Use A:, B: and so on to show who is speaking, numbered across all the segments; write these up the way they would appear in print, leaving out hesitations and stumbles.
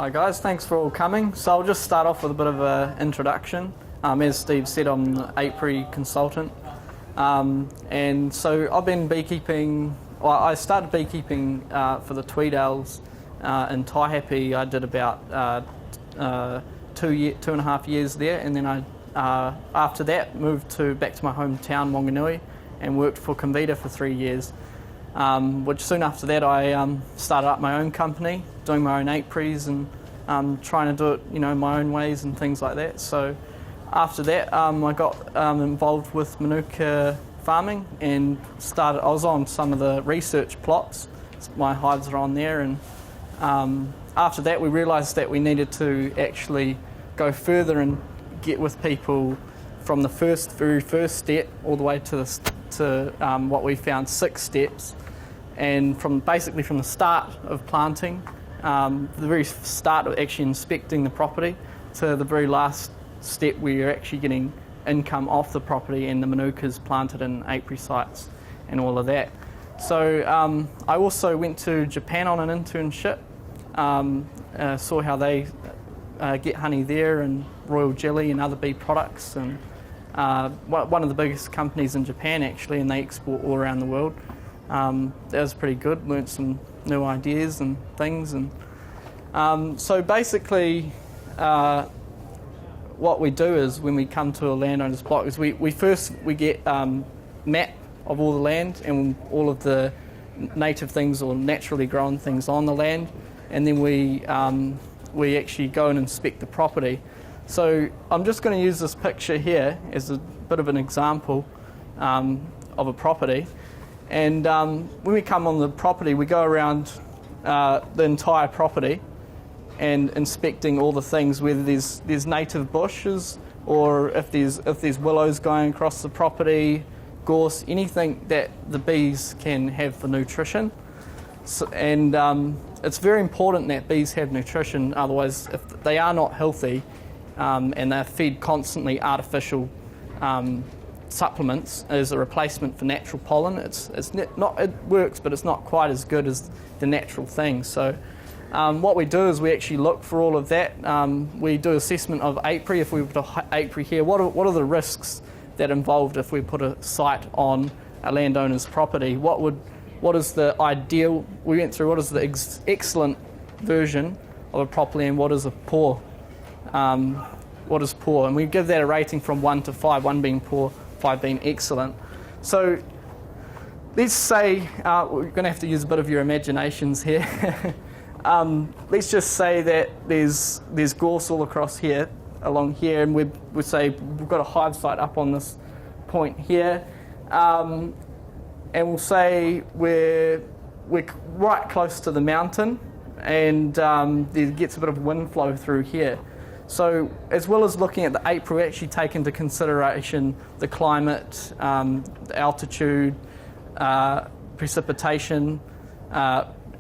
A: Hi guys, thanks for all coming. So I'll just start off with a bit of an introduction. As Steve said, I'm the apiary consultant. And so I've been beekeeping, well, I started beekeeping for the Tweedales in Taihape. I did about 2.5 years there, and then I after that moved back to my hometown, Wanganui, and worked for Convita for 3 years. Which soon after that I started up my own company, doing my own apiaries and trying to do it, my own ways and things like that. So after that I got involved with Manuka farming and I was on some of the research plots. My hives are on there, and after that we realised that we needed to actually go further and get with people from the very first step all the way to what we found 6 steps, and basically from the start of planting, the very start of actually inspecting the property, to the very last step where you're actually getting income off the property and the Manukas planted in apiary sites and all of that. So I also went to Japan on an internship, saw how they get honey there and royal jelly and other bee products, and one of the biggest companies in Japan actually, and they export all around the world. That was pretty good, learnt some new ideas and things, and so basically what we do is when we come to a landowner's block is we get map of all the land and all of the native things or naturally grown things on the land, and then we actually go and inspect the property. So I'm just going to use this picture here as a bit of an example of a property. And when we come on the property, we go around the entire property and inspecting all the things, whether there's native bushes or if there's willows going across the property, gorse, anything that the bees can have for nutrition. So, and it's very important that bees have nutrition, otherwise if they are not healthy and they're fed constantly artificial supplements as a replacement for natural pollen, it works, but it's not quite as good as the natural thing. So what we do is we actually look for all of that. We do assessment of apiary. If we put an apiary here, what are the risks that involved if we put a site on a landowner's property? What is the ideal? We went through what is the excellent version of a property and what is a poor. What is poor, and we give that a rating from 1 to 5, 1 being poor, 5 being excellent. So let's say we're going to have to use a bit of your imaginations here. Let's just say that there's gorse all across here, along here, and we say we've got a hive site up on this point here, and we'll say we're right close to the mountain, and there gets a bit of wind flow through here. So as well as looking at the apiary, we actually take into consideration the climate, the altitude, precipitation,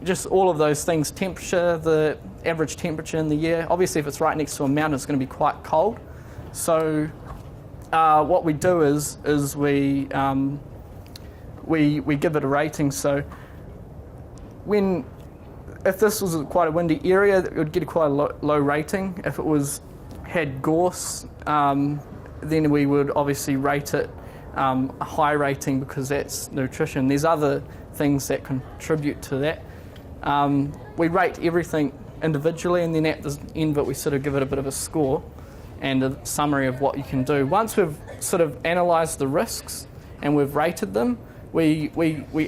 A: just all of those things, temperature, the average temperature in the year. Obviously if it's right next to a mountain, it's going to be quite cold. So what we do is we give it a rating. So if this was quite a windy area, it would get quite a low rating. If it had gorse, then we would obviously rate it a high rating because that's nutrition. There's other things that contribute to that. We rate everything individually, and then at the end of it we sort of give it a bit of a score and a summary of what you can do. Once we've sort of analysed the risks and we've rated them, we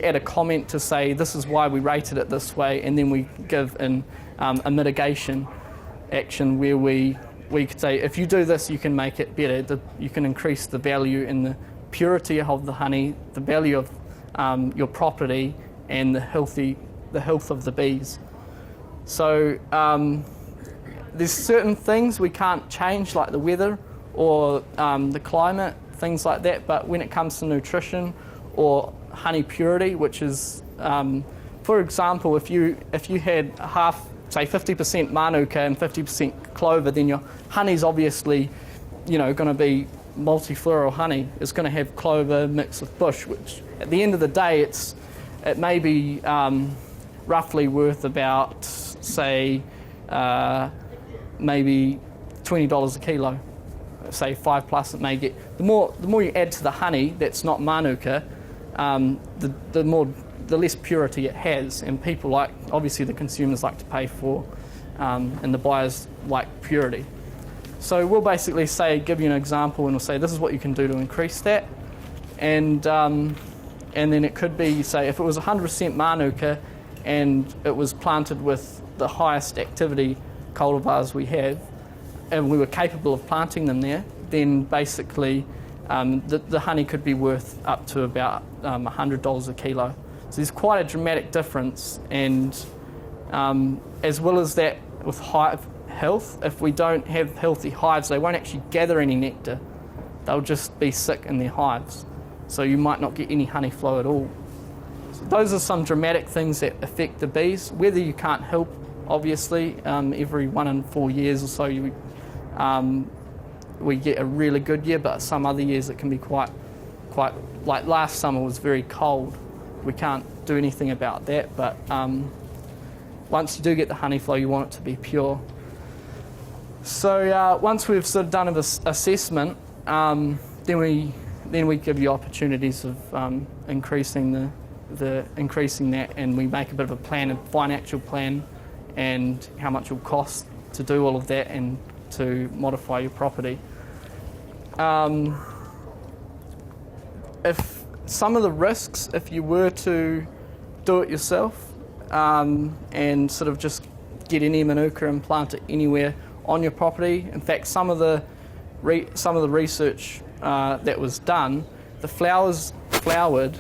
A: add a comment to say this is why we rated it this way, and then we give in a mitigation action where we could say if you do this you can make it better, you can increase the value and the purity of the honey, the value of your property, and the health of the bees. So there's certain things we can't change, like the weather or the climate, things like that, but when it comes to nutrition or honey purity, which is, for example, if you had half, say 50% Manuka and 50% clover, then your honey's obviously, going to be multifloral honey. It's going to have clover mixed with bush, which at the end of the day, it may be roughly worth about, say, maybe $20 a kilo, say 5+ it may get. The more you add to the honey that's not Manuka, the less purity it has, and people obviously the consumers like to pay for, and the buyers like purity. So we'll basically give you an example, and we'll say this is what you can do to increase that, and then it could be, say, if it was 100% Manuka and it was planted with the highest activity cultivars we have, and we were capable of planting them there, then basically the honey could be worth up to about $100 a kilo. So there's quite a dramatic difference, and as well as that, with hive health, if we don't have healthy hives, they won't actually gather any nectar. They'll just be sick in their hives. So you might not get any honey flow at all. So those are some dramatic things that affect the bees. Whether you can't help, obviously, every 1 in 4 years or so we get a really good year, but some other years it can be quite like last summer was very cold. We can't do anything about that, but once you do get the honey flow, you want it to be pure. So once we've sort of done an assessment, then we give you opportunities of increasing increasing that, and we make a bit of a plan, a financial plan, and how much it will cost to do all of that and to modify your property. If some of the risks, if you were to do it yourself and sort of just get any Manuka and plant it anywhere on your property. In fact, some of the research that was done, the flowers flowered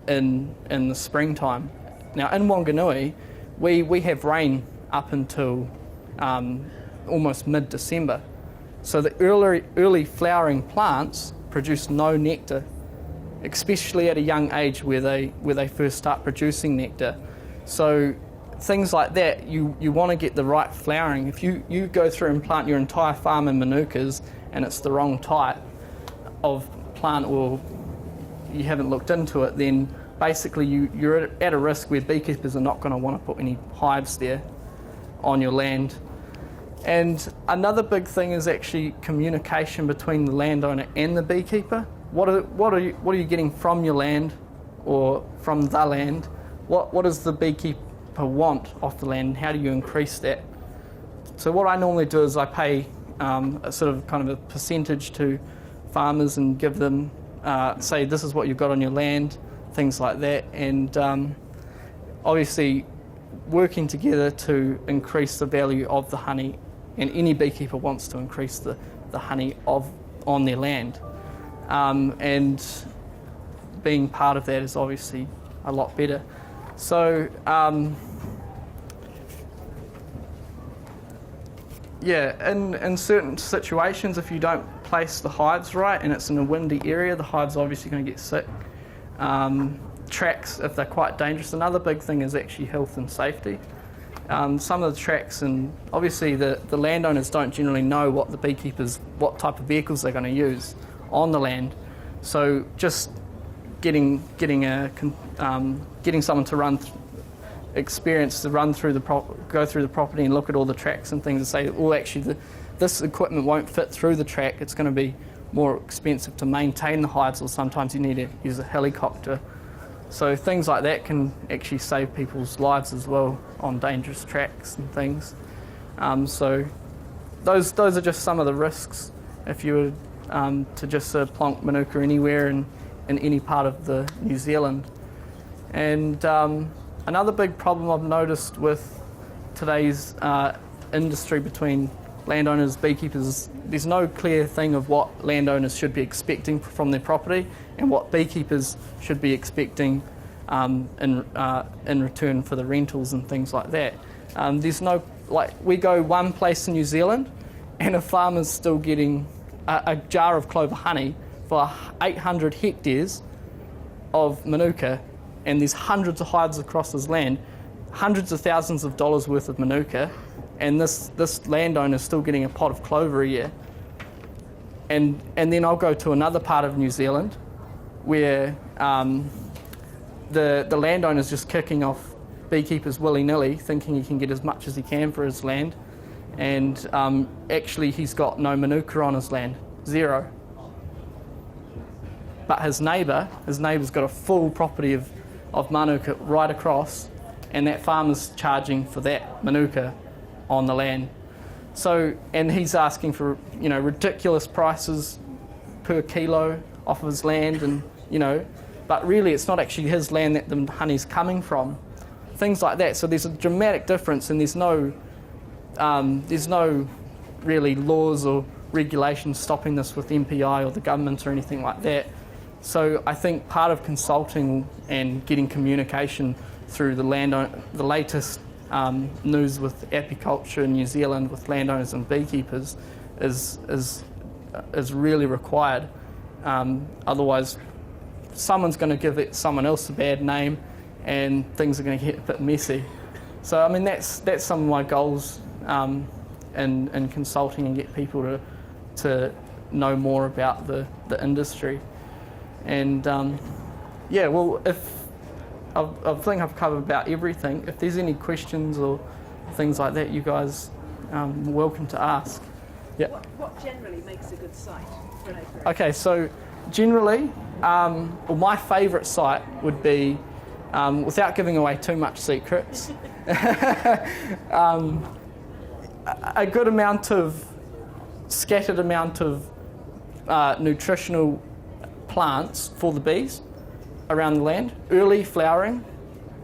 A: in the springtime. Now in Wanganui, we have rain up until almost mid-December. So the early flowering plants produce no nectar, especially at a young age where they first start producing nectar. So things like that, you want to get the right flowering. If you go through and plant your entire farm in Manukas and it's the wrong type of plant, or you haven't looked into it, then basically you're at a risk where beekeepers are not going to want to put any hives there on your land. And another big thing is actually communication between the landowner and the beekeeper. What are you getting from your land or from the land? What does the beekeeper want off the land? How do you increase that? So what I normally do is I pay a sort of kind of a percentage to farmers and give them, say this is what you've got on your land, things like that, and obviously working together to increase the value of the honey, and any beekeeper wants to increase the honey on their land, and being part of that is obviously a lot better. So in certain situations, if you don't place the hives right and it's in a windy area, the hive's obviously going to get sick. Tracks, if they're quite dangerous. Another big thing is actually health and safety. Some of the tracks, and obviously the landowners don't generally know what type of vehicles they're going to use on the land. So just getting someone to go through the property and look at all the tracks and things and say, well, actually this equipment won't fit through the track. It's going to be more expensive to maintain the hives, or sometimes you need to use a helicopter. So things like that can actually save people's lives as well on dangerous tracks and things. So those are just some of the risks if you were to just plonk Manuka anywhere in any part of the New Zealand. And another big problem I've noticed with today's industry between landowners, beekeepers, there's no clear thing of what landowners should be expecting from their property and what beekeepers should be expecting in return for the rentals and things like that. There's no, we go one place in New Zealand and a farmer's still getting a jar of clover honey for 800 hectares of Manuka, and there's hundreds of hives across his land, hundreds of thousands of dollars worth of Manuka, and this landowner is still getting a pot of clover a year. And then I'll go to another part of New Zealand where the landowner's just kicking off beekeeper's willy-nilly, thinking he can get as much as he can for his land, and actually he's got no Manuka on his land, 0. But his neighbour's got a full property of Manuka right across, and that farmer's charging for that Manuka on the land. So, and he's asking for, ridiculous prices per kilo off of his land, and, but really it's not actually his land that the honey's coming from. Things like that. So there's a dramatic difference, and there's no really laws or regulations stopping this with MPI or the government or anything like that. So I think part of consulting and getting communication through the latest news with apiculture in New Zealand with landowners and beekeepers is really required. Otherwise, someone's going to give someone else a bad name, and things are going to get a bit messy. So I mean that's some of my goals in consulting and get people to know more about the industry. And if I think I've covered about everything. If there's any questions or things like that, you guys are welcome to ask. Yeah.
B: What generally makes a good site for an apiary?
A: Okay, so generally, my favourite site would be, without giving away too much secrets, a good amount of, scattered amount of nutritional plants for the bees around the land. Early flowering,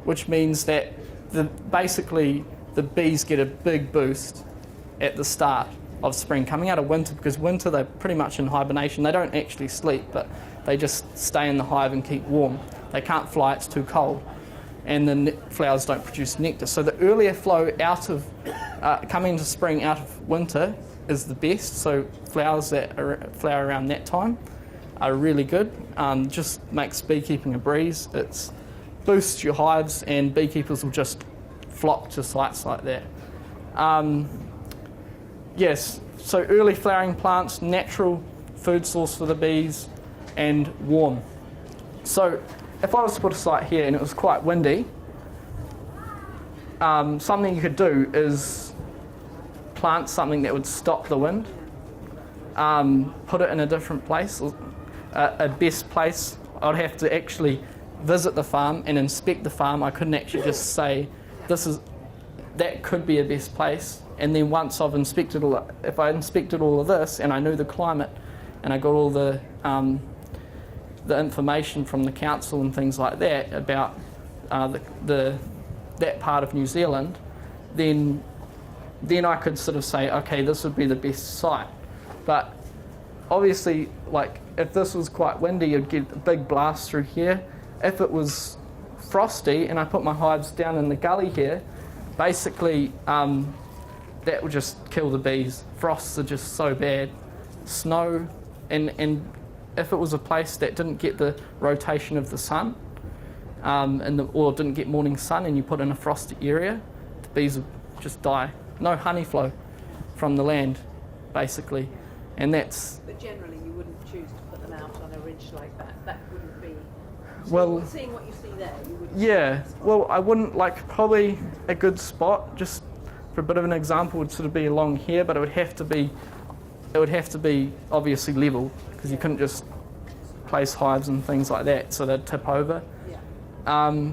A: which means that basically the bees get a big boost at the start of spring, coming out of winter, because winter they're pretty much in hibernation. They don't actually sleep, but they just stay in the hive and keep warm. They can't fly, it's too cold, and the flowers don't produce nectar. So the earlier flow out of coming into spring out of winter is the best. So flowers that flower around that time are really good. Just makes beekeeping a breeze. It boosts your hives, and beekeepers will just flock to sites like that. Yes, so early flowering plants, natural food source for the bees, and warm. So if I was to put a site here and it was quite windy, something you could do is plant something that would stop the wind, put it in a different place, a best place. I'd have to actually visit the farm and inspect the farm. I couldn't actually just say that could be a best place. And then once I've inspected if I inspected all of this and I knew the climate and I got all the information from the council and things like that about that part of New Zealand, then I could sort of say, okay, this would be the best site. But obviously, like if this was quite windy, you'd get a big blast through here. If it was frosty and I put my hives down in the gully here, basically that would just kill the bees. Frosts are just so bad. Snow, and if it was a place that didn't get the rotation of the sun, or didn't get morning sun, and you put in a frosty area, the bees would just die. No honey flow from the land, basically. And that's...
B: But generally you wouldn't choose to put them out on a ridge like that. That wouldn't be...
A: Well,
B: seeing what you see there, you wouldn't...
A: Yeah, well, I wouldn't, probably a good spot, just for a bit of an example, would sort of be along here, but it would have to be obviously level, because you couldn't just place hives and things like that, so they'd tip over.
B: Yeah.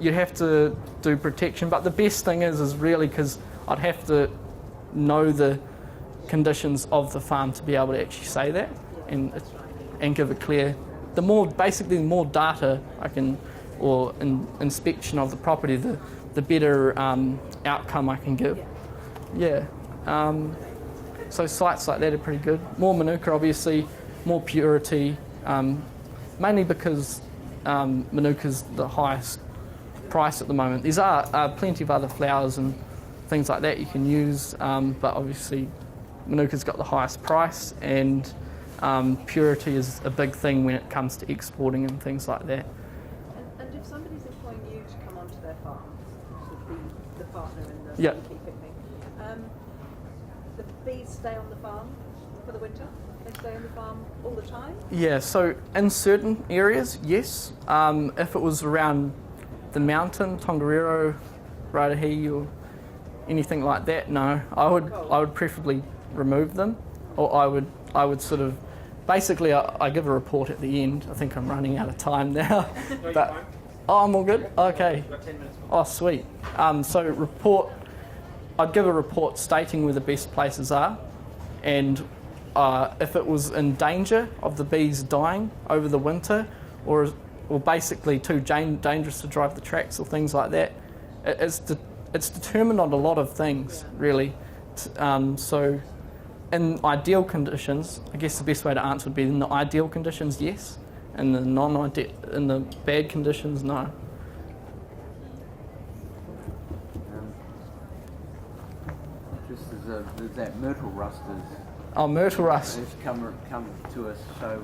A: You'd have to do protection, but the best thing is really, because I'd have to know the conditions of the farm to be able to actually say that, and give a clear... The more data I can, or inspection of the property, the better outcome I can give. Yeah. So sites like that are pretty good. More Manuka, obviously, more purity, mainly because Manuka's the highest price at the moment. There's plenty of other flowers and things like that you can use, but obviously Manuka's got the highest price, and purity is a big thing when it comes to exporting and things like that.
B: And if somebody's employing you to come onto their farm, to be the partner in the beekeeping thing, the bees stay on the farm for the winter? They stay on the farm all the time?
A: Yeah, so in certain areas, yes. If it was around the mountain, Tongariro, Raitahi, or anything like that, no. I would preferably remove them, or I would sort of, basically I give a report at the end. I think I'm running out of time now. But I'm all good? Okay. Oh, sweet. So I'd give a report stating where the best places are, and if it was in danger of the bees dying over the winter, or basically too dangerous to drive the tracks or things like that, it's determined on a lot of things, really. So in ideal conditions, I guess the best way to answer would be in the ideal conditions, yes. In the bad conditions, no.
C: Just there's that myrtle rust
A: Myrtle rust
C: has come to us. So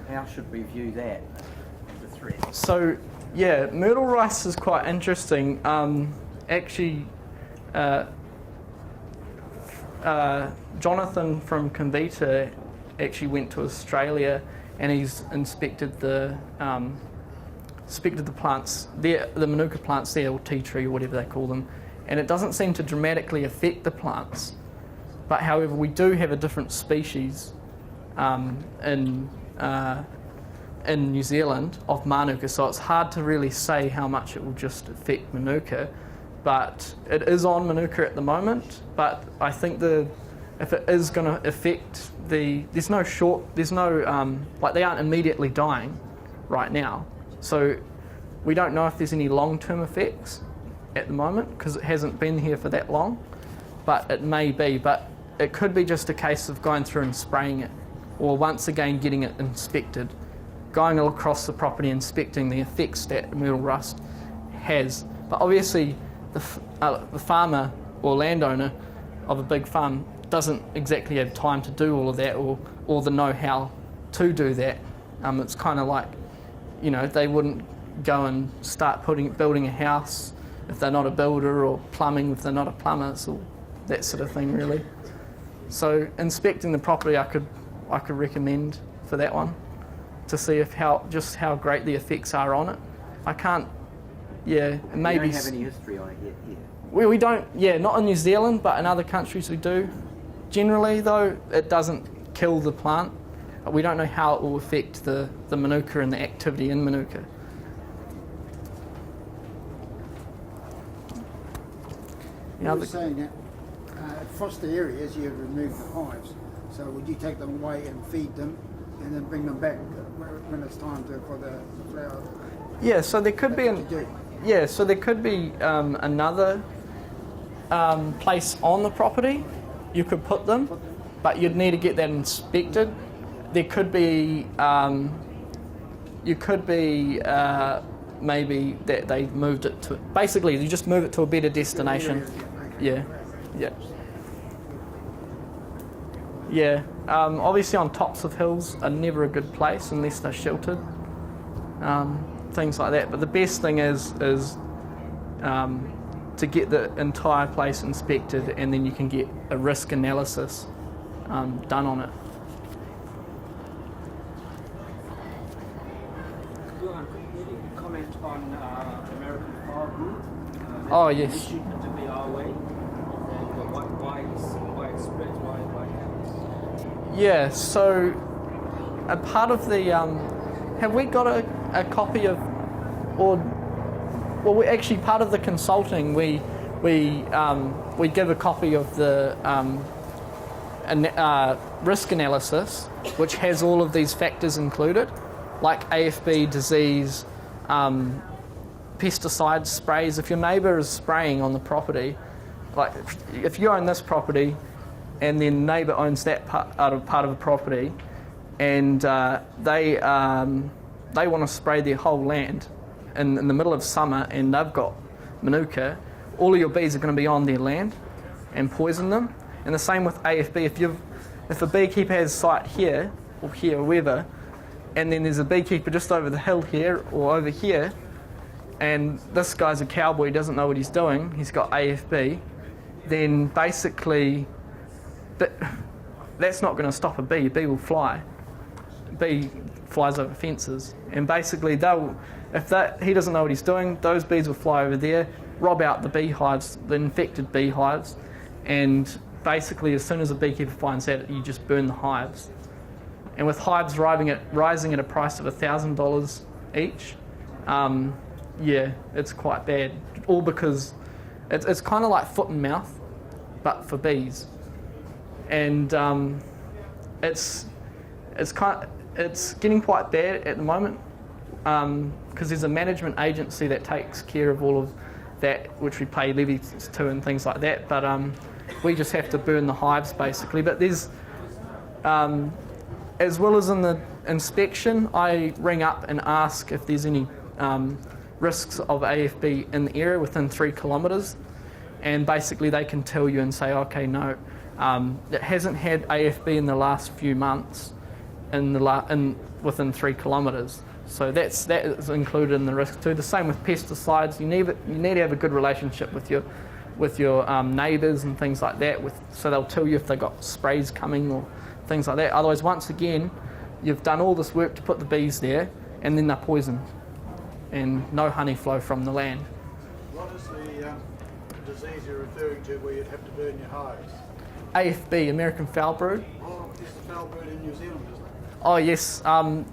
C: how should we view that as a threat?
A: So yeah, myrtle rust is quite interesting. Actually, Jonathan from Convita actually went to Australia, and he's inspected the plants there, the Manuka plants there, or tea tree, or whatever they call them, and it doesn't seem to dramatically affect the plants. But however, we do have a different species in New Zealand of Manuka, so it's hard to really say how much it will just affect Manuka. But it is on Manuka at the moment. But I think if it is going to affect there's no they aren't immediately dying right now. So we don't know if there's any long-term effects at the moment because it hasn't been here for that long. But it may be. But it could be just a case of going through and spraying it, or once again getting it inspected, going across the property, inspecting the effects that myrtle rust has. But obviously, the farmer or landowner of a big farm doesn't exactly have time to do all of that, or the know-how to do that. It's kind of like, they wouldn't go and start building a house if they're not a builder, or plumbing if they're not a plumber, so that sort of thing, really. So inspecting the property, I could recommend for that one, to see how great the effects are on it. I can't. Yeah, maybe.
C: We don't have any history on it yet here.
A: We don't. Yeah, not in New Zealand, but in other countries we do. Generally, though, it doesn't kill the plant. But we don't know how it will affect the Manuka and the activity in Manuka.
D: You were saying that foster areas you remove the hives. So would you take them away and feed them, and then bring them back when it's time for the flower?
A: Yeah. So there could be another place on the property you could put them, but you'd need to get that inspected. There could be maybe that they moved it to. Basically, you just move it to a better destination. Yeah. Yeah. Obviously, on tops of hills are never a good place unless they're sheltered. Things like that. But the best thing is to get the entire place inspected, and then you can get a risk analysis done on it.
E: Johann, could you comment on American Farm?
A: Oh, yes.
E: Issue to be our way, and why it spreads, why it happens?
A: Yeah, so a part of the have we got a copy of, we actually, part of the consulting, we give a copy of the risk analysis, which has all of these factors included, like AFB, disease, pesticide sprays. If your neighbour is spraying on the property, like if you own this property and then neighbour owns that part of a property, and they want to spray their whole land in the middle of summer, and they've got Manuka, all of your bees are going to be on their land and poison them. And the same with AFB. If a beekeeper has site here or wherever, and then there's a beekeeper just over the hill here or over here, and this guy's a cowboy, he doesn't know what he's doing, he's got AFB, then basically that's not going to stop a bee. A bee will fly. A bee flies over fences, and basically he doesn't know what he's doing, those bees will fly over there, rob out the beehives, the infected beehives, and basically as soon as a beekeeper finds that, you just burn the hives. And with hives rising at a price of $1,000 each, it's quite bad. All because it's kind of like foot and mouth, but for bees. And it's getting quite bad at the moment because there's a management agency that takes care of all of that, which we pay levies to and things like that. But we just have to burn the hives basically. But there's as well as in the inspection, I ring up and ask if there's any risks of AFB in the area within 3 kilometres, and basically they can tell you and say, okay, no, it hasn't had AFB in the last few months within 3 kilometres. So that is included in the risk too. The same with pesticides. You need to have a good relationship with your neighbours and things like that. So they'll tell you if they've got sprays coming or things like that. Otherwise, once again, you've done all this work to put the bees there, and then they're poisoned, and no honey flow from the land.
F: What is the disease you're referring to where you'd have to burn your hives?
A: AFB, American foul brood.
F: Oh, is the foul brood in New Zealand, isn't it?
A: Oh yes,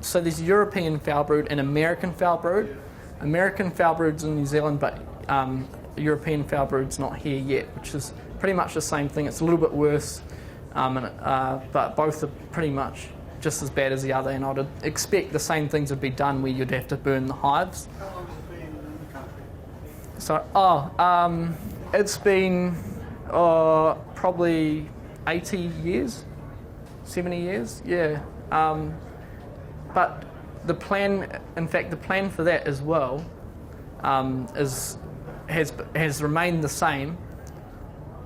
A: so there's European foul brood and American foul brood. Yeah. American foul brood's in New Zealand, but European foul brood's not here yet, which is pretty much the same thing. It's a little bit worse, but both are pretty much just as bad as the other, and I'd expect the same things would be done where you'd have to burn the hives.
F: How long has it been in the country?
A: So, it's been probably 80 years, 70 years, yeah. But the plan, in fact, the plan for that as well, has remained the same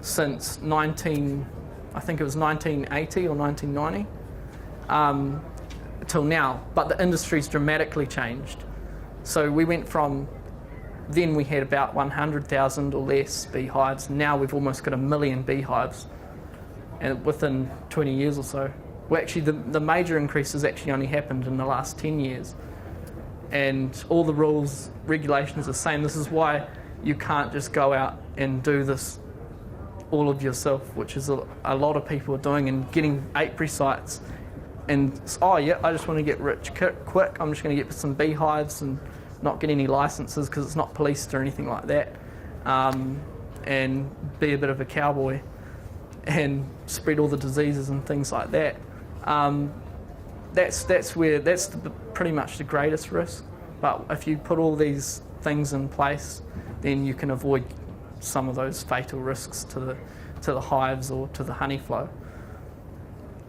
A: since 1980 or 1990, till now. But the industry's dramatically changed. So we went from, then we had about 100,000 or less beehives. Now we've almost got 1 million beehives, and within 20 years or so. Well, actually, the major increase has actually only happened in the last 10 years. And all the rules, regulations are the same. This is why you can't just go out and do this all of yourself, which is a lot of people are doing, and getting apiary sites. And, I just want to get rich quick. I'm just going to get some beehives and not get any licenses because it's not policed or anything like that. And be a bit of a cowboy and spread all the diseases and things like that. That's pretty much the greatest risk. But if you put all these things in place, then you can avoid some of those fatal risks to the hives or to the honey flow.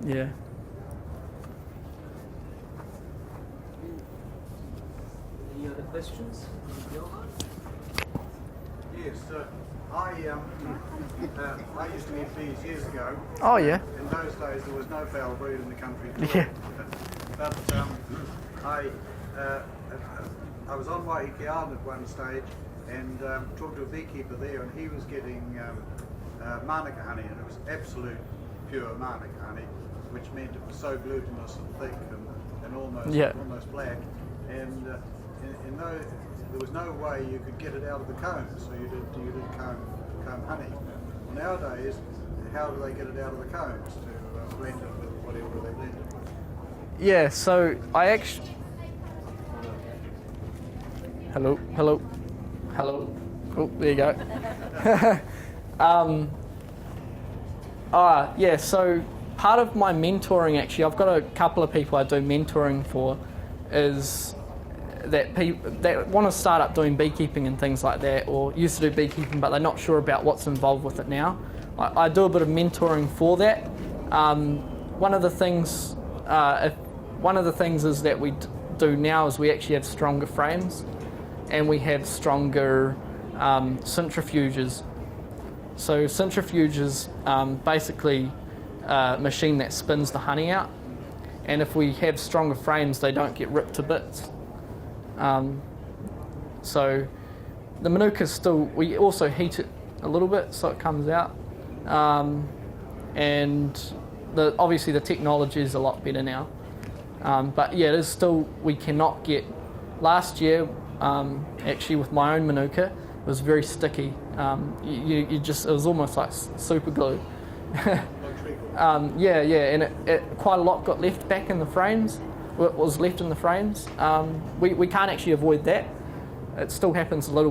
A: Yeah.
E: Any other questions? Johann?
F: Yes, I used to get bees years ago.
A: Oh yeah.
F: In those days, there was no foul brood in the country.
A: Yeah.
F: But I was on Waiheke Island at one stage and talked to a beekeeper there, and he was getting Manuka honey, and it was absolute pure Manuka honey, which meant it was so glutinous and thick and almost black. And there was no way you could get it out of the combs, so you did comb honey. Well, nowadays, how do they get it out of the combs to blend it with whatever they blend it with?
A: Yeah, so I actually... Hello. Oh, there you go. Yeah, so part of my mentoring, actually, I've got a couple of people I do mentoring for, is that people that want to start up doing beekeeping and things like that, or used to do beekeeping but they're not sure about what's involved with it now. I do a bit of mentoring for that. One of the things is that we do now is we actually have stronger frames, and we have stronger centrifuges. So centrifuges basically a machine that spins the honey out, and if we have stronger frames, they don't get ripped to bits. So the Manuka we also heat it a little bit so it comes out, and obviously the technology is a lot better now. But yeah, it is still, we cannot get, last year actually with my own Manuka was very sticky. You just, it was almost like super glue. And it quite a lot got left back in the frames. What was left in the frames. We can't actually avoid that. It still happens a little